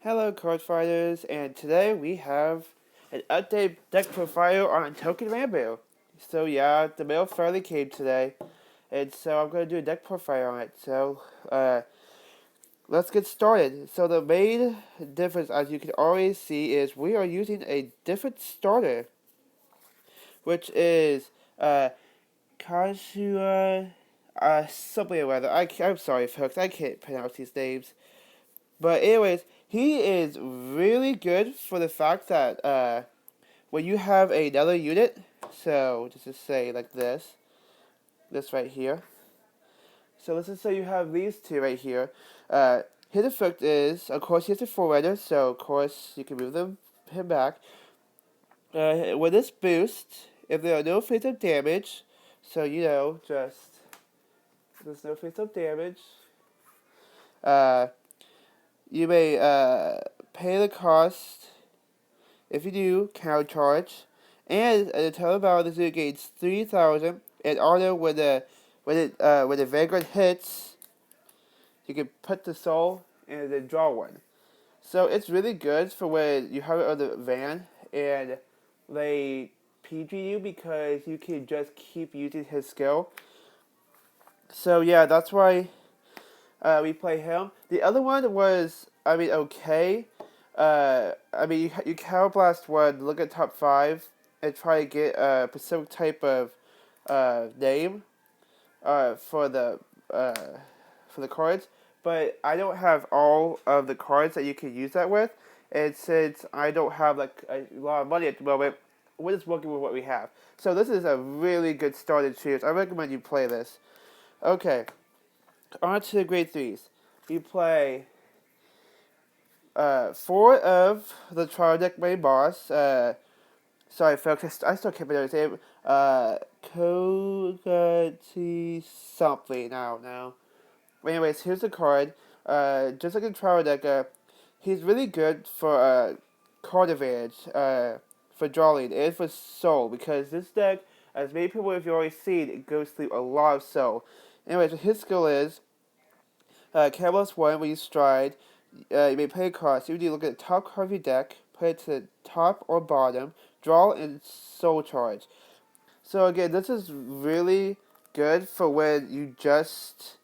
Hello card fighters, and today we have an update deck profile on Touken Ranbu. So yeah, the mail finally came today, and so I'm going to do a deck profile on it. So let's get started. So the main difference, as you can already see, is we are using a different starter, which is Kashua, something or other. I'm sorry folks, I can't pronounce these names. But anyways, he is really good for the fact that when you have another unit, so just to say like this right here. So let's just say you have these two right here. His effect is, of course, he has a forerunner, so of course you can move him back. With this boost, if there are no face-up damage, so there's no face-up damage. You may pay the cost. If you do, counter charge, and the total value of the gains 3,000. And also when the Vanguard hits, you can put the soul and then draw one. So it's really good for when you have it on the van and they PG you because you can just keep using his skill. So yeah, that's why we play him. The other one was, okay. You counterblast one, look at top 5, and try to get a specific type of name for the cards. But I don't have all of the cards that you can use that with, and since I don't have like a lot of money at the moment, we're just working with what we have. So this is a really good starter choose. I recommend you play this. Okay, on to the grade 3s. You play 4 of the trial deck main boss. Sorry, folks, I still can't pronounce his name. Kogati something. I don't know. Anyways, here's the card. Just like a trial deck, he's really good for card advantage. For drawing and for soul, because this deck, as many people have already seen, it goes through a lot of soul. Anyways, his skill is Camel's 1 when you stride. You may play a cost. You need to look at the top card of your deck, put it to the top or bottom, draw, and soul charge. So again, this is really good for when you just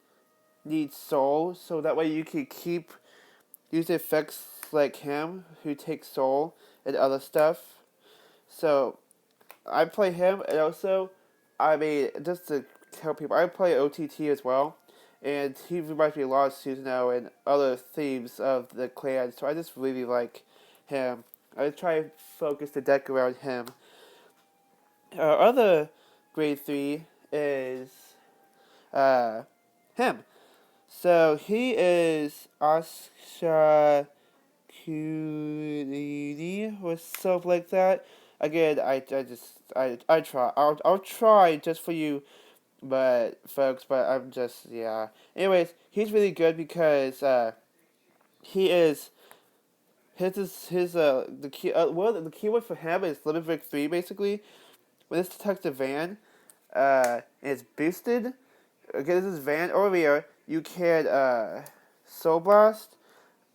need soul, so that way you can keep using effects like him, who takes soul and other stuff. So I play him, and also, just to tell people, I play OTT as well. And he reminds me a lot of Susanoo and other themes of the clan, so I just really like him. I try to focus the deck around him. Other grade 3 is him. So he is Asha Kunini or something like that. Again, I try. I'll try just for you, but I'm just, yeah. Anyways, he's really good because he is the key the keyword for him is limit break 3 basically. When this detects the van, and it's boosted. Okay, this is van or rear. You can soul blast.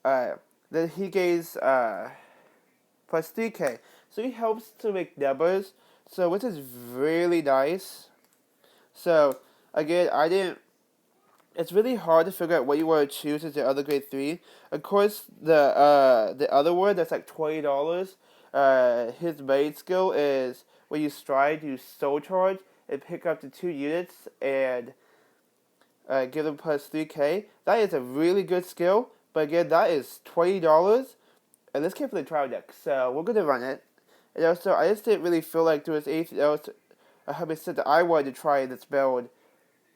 Then he gains plus 3k. So he helps to make numbers. So which is really nice. So again, it's really hard to figure out what you want to choose as your other grade 3. Of course, the other one that's like $20. His main skill is when you stride, you soul charge and pick up to 2 units and give them plus 3k. That is a really good skill. But again, that is $20, and this came from the trial deck, so we're gonna run it. And also, I just didn't really feel like there was anything else 100% that I wanted to try in this build.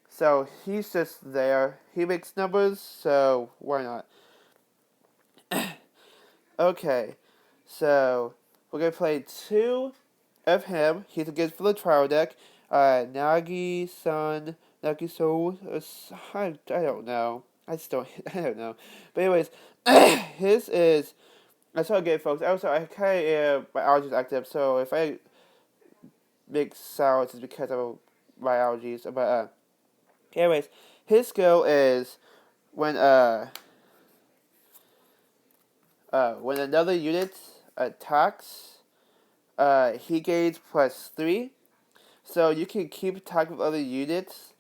So he's just there. He makes numbers, so why not? Okay, so we're gonna play 2 of him. He's against for the trial deck. Nagi-san, Nagi-so, I don't know. I don't know. But anyways, his is, that's all good, folks. Also, I kind of, my allergies active up, so if I make sounds, it's because of my allergies. But, anyways, his skill is when, when another unit attacks, he gains +3. So you can keep attack with other units.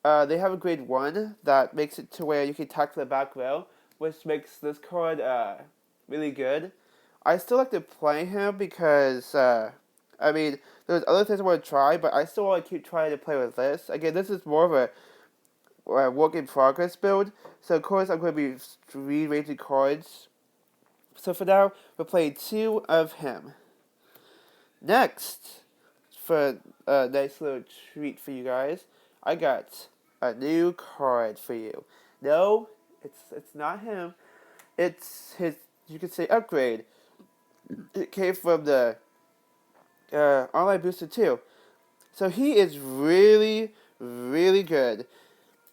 They have a grade 1 that makes it to where you can attack the back row, which makes this card really good. I still like to play him because, I mean, there's other things I want to try, but I still want to keep trying to play with this. Again, this is more of a work in progress build, so of course I'm going to be rearranging cards. So for now, we're playing 2 of him. Next, for a nice little treat for you guys, I got a new card for you. No, it's not him. It's his, you could say, upgrade. It came from the Online Booster 2. So he is really, really good.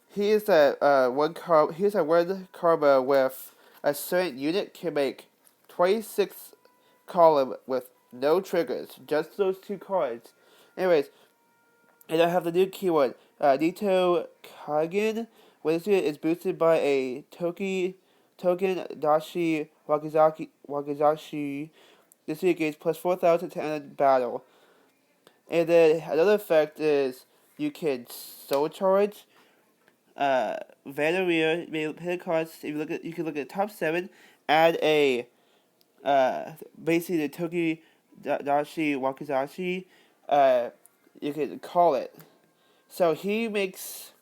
He is he's a one combo with a certain unit can make 26 column with no triggers. Just those 2 cards. Anyways, and I have the new keyword, Nito Kagen. When this unit is boosted by a Touken Wakizashi, this unit gains plus 4,000 to end battle. And then another effect is you can soul charge. Vanguard may pay the cards. If you can look at the top 7, add a basically the Toki Dashi Wakizashi. You can call it. So he makes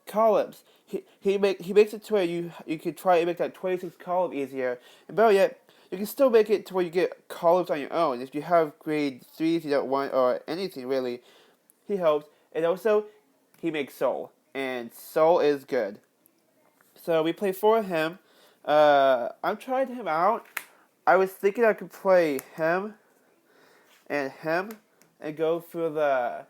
columns. He makes it to where you can try to make that 26 column easier. And better yet, you can still make it to where you get columns on your own. If you have grade 3s you don't want, or anything really, he helps. And also, he makes soul. And soul is good. So we play 4 of him. I'm trying him out. I was thinking I could play him and go through the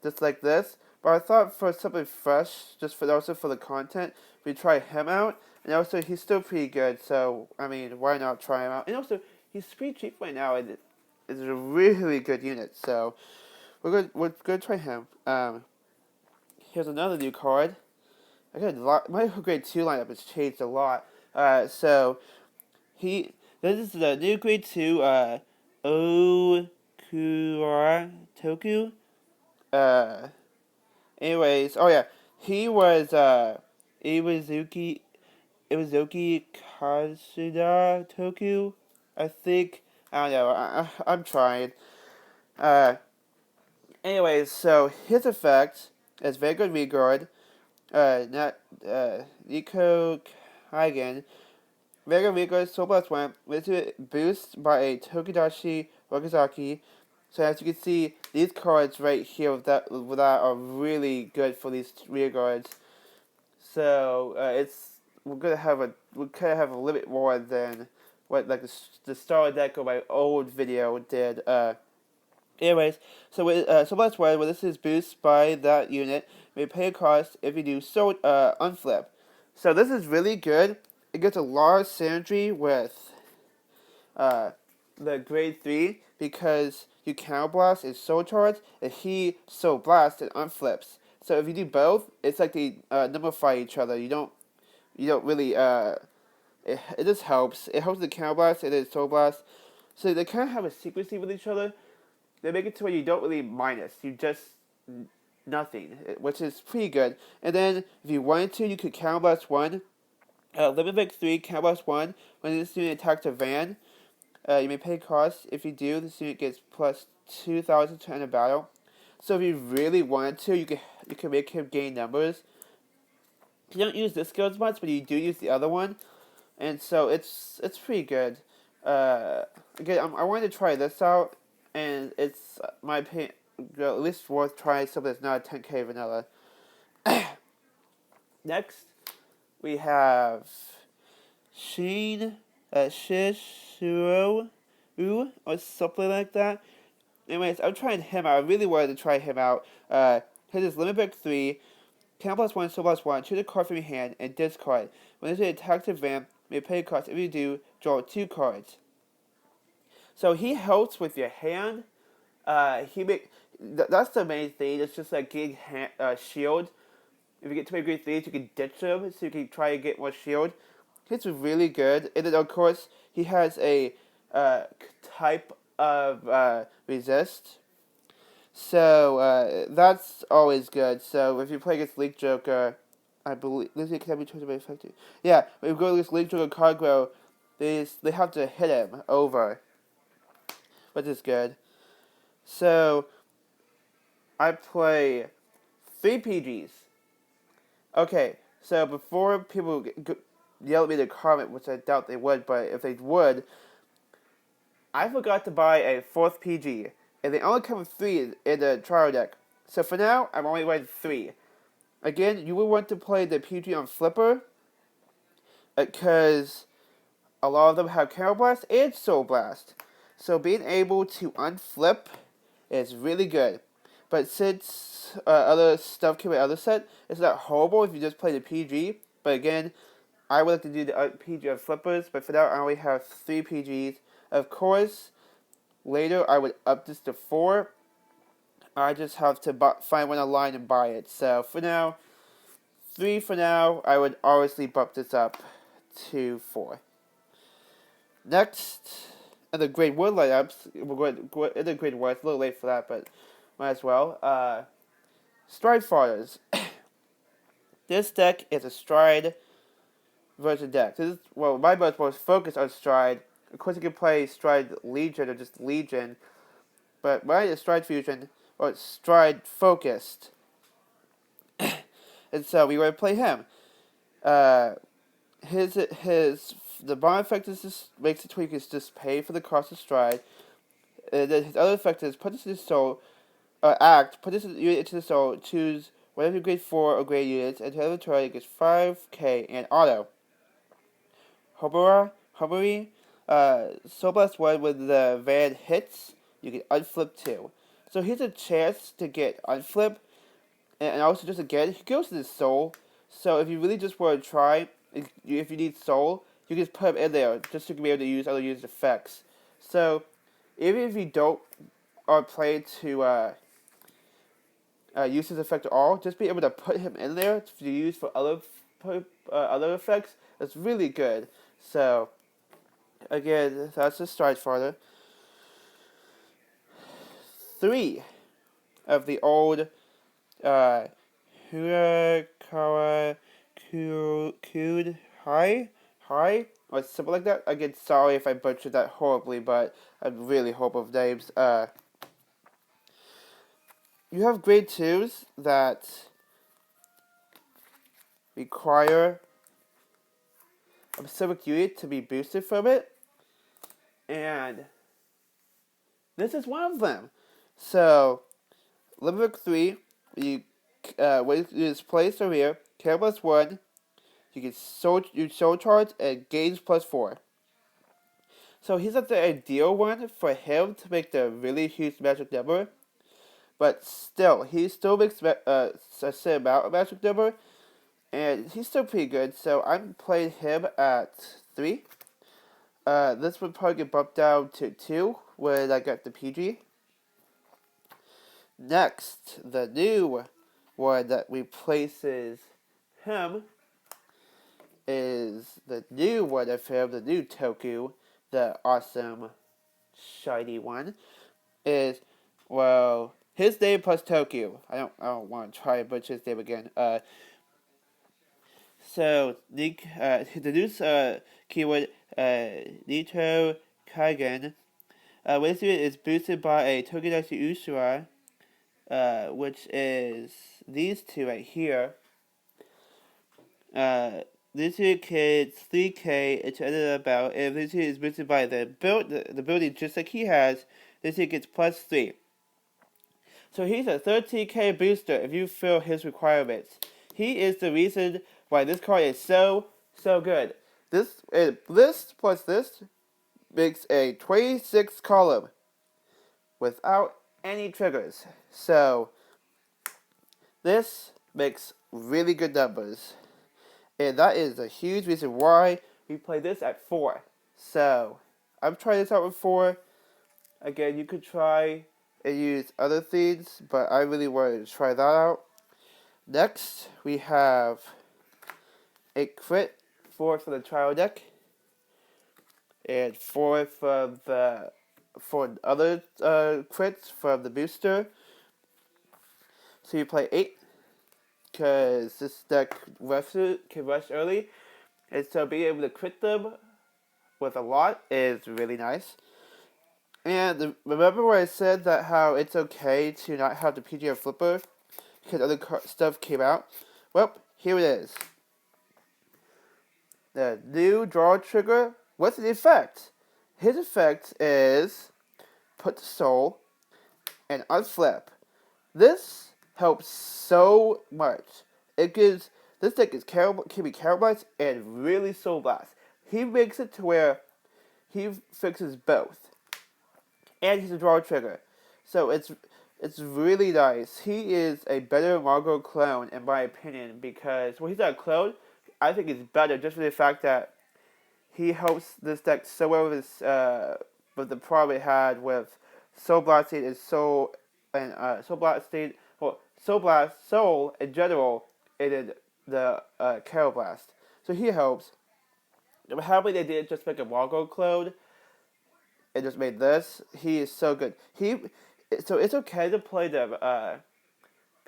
just like this. But I thought for something fresh, also for the content, we try him out. And also, he's still pretty good, so, I mean, why not try him out? And also, he's pretty cheap right now, and it's a really good unit, so we're gonna try him. Here's another new card. I got a lot. My grade 2 lineup has changed a lot. So, this is the new grade 2, Okura Toku. Anyways, oh yeah, he was Iwazuki Kasuda Toku, I think. I don't know. I'm trying. Anyways, so his effect is Vanguard Vanguard. Not Nico Kaigen. Vanguard Vanguard Soul Blast 1 with a boost by a Tokidashi Wakazaki. So as you can see, these cards right here with that are really good for these rear guards. So we're gonna have a little bit more than what like the star deck of my old video did. Anyways, so that's why when this is boost by that unit, may pay a cost if you do so unflip. So this is really good. It gets a lot of synergy with the grade 3 because you counter blast and soul charge, and he soul blast and unflips. So if you do both, it's like they nullify each other. You don't really it just helps. It helps the counter blast and then soul blast. So they kind of have a secrecy with each other. They make it to where you don't really minus. You just nothing, which is pretty good. And then if you wanted to, you could counter blast 1. Limit break 3, counter blast 1. When this unit attacks a van, you may pay cost. If you do, this unit gets plus 2,000 to end a battle. So if you really wanted to, you can make him gain numbers. You don't use this skill as much, but you do use the other one, and so it's pretty good. Again, I wanted to try this out, and it's my opinion at least worth trying something that's not a 10k vanilla. Next, we have Shishiro or something like that. Anyways, I'm trying him out. I really wanted to try him out. His is limit break 3, counter blast 1, soul blast 1, choose a card from your hand, and discard. When there's an attack to vamp, may pay a cost. If you do, draw 2 cards. So he helps with your hand. That's the main thing. It's just like getting shield. If you get too many grade 3s, you can ditch them, so you can try to get more shield. Hits are really good, and then of course he has a type of resist. So that's always good. So if you play against League Joker, I believe this can be chosen by effective. Yeah, if you go against League Joker Cardgrow, they have to hit him over, which is good. So I play 3 PGs. Okay, so before people yell at me in the comment, which I doubt they would, but if they would, I forgot to buy a 4th PG, and they only come with 3 in the trial deck. So for now, I'm only running 3. Again, you will want to play the PG on Flipper, because a lot of them have Counter Blast and Soul Blast. So being able to unflip is really good. But since other stuff came with other set, it's not horrible if you just play the PG. But again, I would like to do the PG on flippers, but for now I only have 3 PGs. Of course, later I would up this to 4. I just have to find one online and buy it. So for now, 3 for now. I would obviously bump this up to 4. Next, in the Grade 1 lineups, we're going in the Grade 1. It's a little late for that, but might as well. Stride Fighters. This deck is a Stride version deck. This is, well, my build is most focused on Stride. Of course, you can play Stride Legion or just Legion, but mine is Stride Fusion or Stride Focused. And so we want to play him. The bomb effect is just makes it where you can just pay for the cost of Stride. And then his other effect is put this in the soul, put this unit into the soul, choose one of your grade 4 or grade units, and to the turn it gets 5k and auto. Hobbery, Soul Blast 1 when the van hits, you get unflip 2. So here's a chance to get unflip, and also just again, he goes to the soul. So if you really just want to try, if you need soul, you can just put him in there just to be able to use other users' effects. So even if you don't are playing to use his effect at all, just be able to put him in there to use for other effects. That's really good. So again, that's the Stride Fighter. 3 of the old Hurakawa Kud High, or something like that. Again, sorry if I butchered that horribly, but I'm really horrible with names. You have grade 2s that require a specific unit to be boosted from it, and this is one of them. So, Limerick 3, when you just place over here, Care plus 1, you get soul charge and gauge plus 4. So he's not the ideal one for him to make the really huge magic number, but still, he still makes a certain amount of magic number, and he's still pretty good, so I'm playing him at 3. This would probably get bumped down to 2 when I get the PG. Next, the new one that replaces him is the new one of him, the new Toku, the awesome, shiny one, is, well, his name plus Toku. I don't want to try and butcher his name again. So, the new keyword, Nito Kaigen, when this unit is boosted by a Togenashi Usura, which is these two right here. This unit gets 3k into another battle, and if this unit is boosted by the ability just like he has, this unit gets plus 3. So he's a 13k booster if you fill his requirements. He is the reason why this card is so good. This plus this makes a 26 column without any triggers. So this makes really good numbers. And that is a huge reason why we play this at 4. So I'm trying this out with 4. Again, you could try and use other things, but I really wanted to try that out. Next, we have a crit 4 for the trial deck, and 4 for other crits from the booster. So you play 8, because this deck can rush early, and so being able to crit them with a lot is really nice. And remember where I said that how it's okay to not have the PGR flipper because other stuff came out? Well, here it is. The new draw trigger. What's the effect? His effect is put the soul and unflip. This helps so much. It gives this deck can be Carol Blast and really Soul Blast. He makes it to where he fixes both, and he's a draw trigger, so it's really nice. He is a better Margot clone in my opinion because he's not a clone. I think he's better just for the fact that he helps this deck so well with the problem it had with Soul Blasting and Soul Blasting. Well, Soul in general, and the Carol Blast. So he helps. I'm happy they didn't just make a Margot clone and just made this. He is so good. So it's okay to play the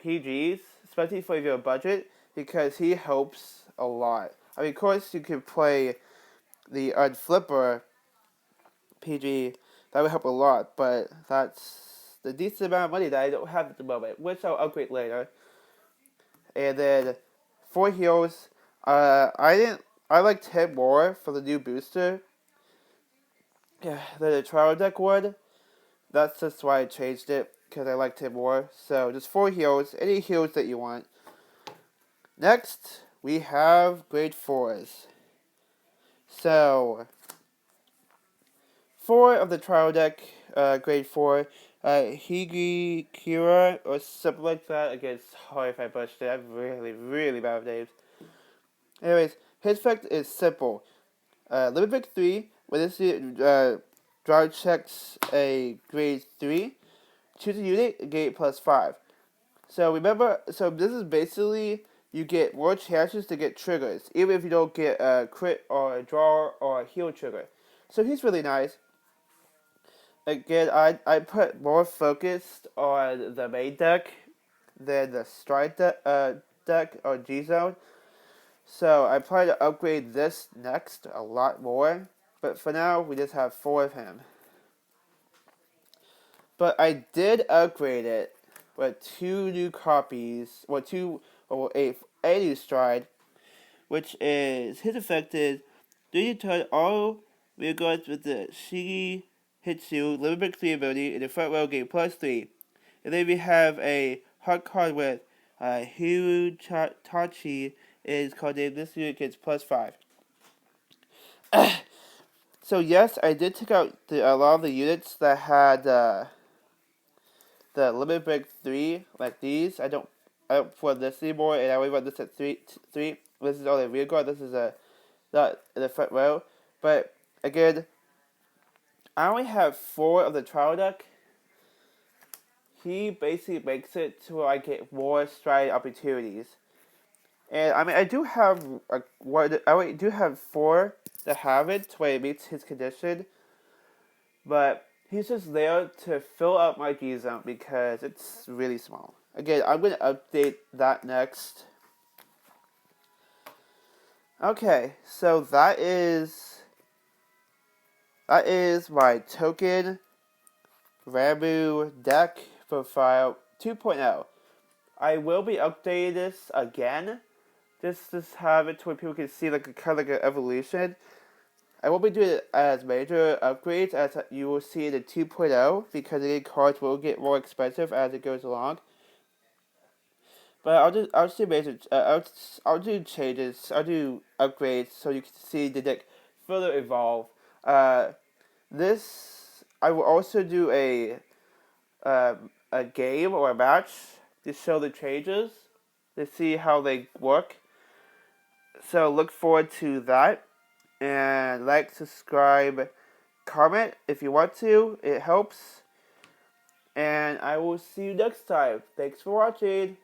PGs, especially for your budget, because he helps a lot. I mean, of course, you could play the Unflipper PG. That would help a lot, but that's the decent amount of money that I don't have at the moment, which I'll upgrade later. And then 4 heals. I liked him more for the new booster. Yeah, the trial deck would. That's just why I changed it, because I liked him more. So just 4 heals, any heals that you want. Next, we have grade 4s. So 4 of the trial deck, grade 4, Higi Kira, or something like that. Again, sorry if I butchered it. I'm really, really bad with names. Anyways, his effect is simple. Limit break 3, when this draw checks a grade 3, choose a unit, get 5. So remember, this is basically, you get more chances to get triggers, even if you don't get a crit or a draw or a heal trigger. So he's really nice. Again, I put more focused on the main deck than the stride deck or G-Zone. So I plan to upgrade this next a lot more. But for now, we just have 4 of him. But I did upgrade it with 2 new copies, a new stride, which is, his effect is, during your turn, all regards with the Shigi Hitsu, Limit Break 3 ability in the front row gain +3. And then we have a hard card with Hirutachi is called name. This unit gets +5. So yes, I did take out a lot of the units that had the Limit Break 3, like these. I don't put this anymore, and I only run this at 3. This is only rear guard. This is not in the front row. But again, I only have 4 of the trial deck. He basically makes it to where I get more stride opportunities. And I mean, I do have 4 that have it to where it meets his condition. But he's just there to fill up my G-Zone because it's really small. Again, I'm going to update that next. Okay, so that is my Touken Ranbu deck profile 2.0. I will be updating this again, just to have it to where people can see like kind of like an evolution. I won't be doing it as major upgrades as you will see in the 2.0 because the cards will get more expensive as it goes along. But I'll do major I'll do changes. I'll do upgrades so you can see the deck further evolve. This I will also do a game or a match to show the changes to see how they work. So look forward to that. And like, subscribe, comment if you want to. It helps. And I will see you next time. Thanks for watching.